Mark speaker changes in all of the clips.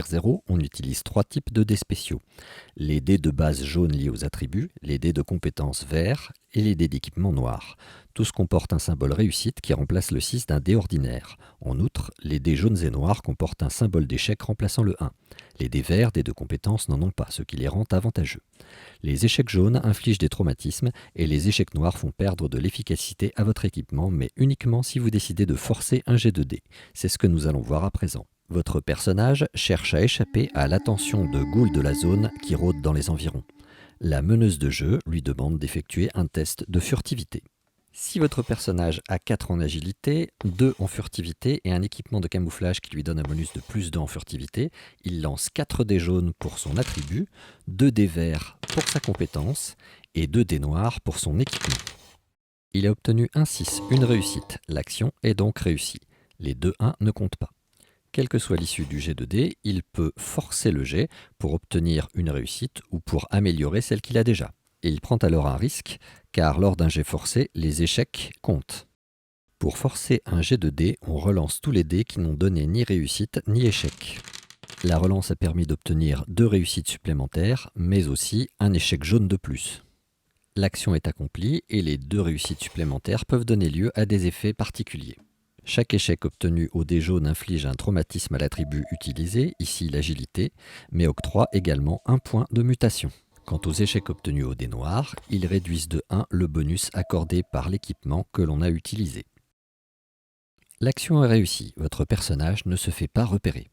Speaker 1: Year 0, on utilise 3 types de dés spéciaux. Les dés de base jaunes liés aux attributs, les dés de compétences verts et les dés d'équipement noirs. Tous comportent un symbole réussite qui remplace le 6 d'un dé ordinaire. En outre, les dés jaunes et noirs comportent un symbole d'échec remplaçant le 1. Les dés verts, dés de compétences, n'en ont pas, ce qui les rend avantageux. Les échecs jaunes infligent des traumatismes et les échecs noirs font perdre de l'efficacité à votre équipement, mais uniquement si vous décidez de forcer un jet de dés. C'est ce que nous allons voir à présent. Votre personnage cherche à échapper à l'attention de ghouls de la zone qui rôdent dans les environs. La meneuse de jeu lui demande d'effectuer un test de furtivité. Si votre personnage a 4 en agilité, 2 en furtivité et un équipement de camouflage qui lui donne un bonus de plus 2 en furtivité, il lance 4 dés jaunes pour son attribut, 2 dés verts pour sa compétence et 2 dés noirs pour son équipement. Il a obtenu un 6, une réussite. L'action est donc réussie. Les 2 1 ne comptent pas. Quelle que soit l'issue du jet de dés, il peut forcer le jet pour obtenir une réussite ou pour améliorer celle qu'il a déjà. Il prend alors un risque, car lors d'un jet forcé, les échecs comptent. Pour forcer un jet de dés, on relance tous les dés qui n'ont donné ni réussite ni échec. La relance a permis d'obtenir 2 réussites supplémentaires, mais aussi un échec jaune de plus. L'action est accomplie et les 2 réussites supplémentaires peuvent donner lieu à des effets particuliers. Chaque échec obtenu au dé jaune inflige un traumatisme à l'attribut utilisé, ici l'agilité, mais octroie également un point de mutation. Quant aux échecs obtenus au dé noir, ils réduisent de 1 le bonus accordé par l'équipement que l'on a utilisé. L'action est réussie, votre personnage ne se fait pas repérer.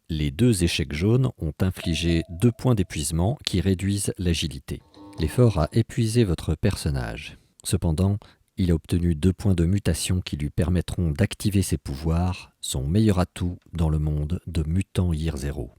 Speaker 1: Les 2 échecs jaunes ont infligé 2 points d'épuisement qui réduisent l'agilité. L'effort a épuisé votre personnage. Cependant, il a obtenu 2 points de mutation qui lui permettront d'activer ses pouvoirs, son meilleur atout dans le monde de Mutant Year Zero.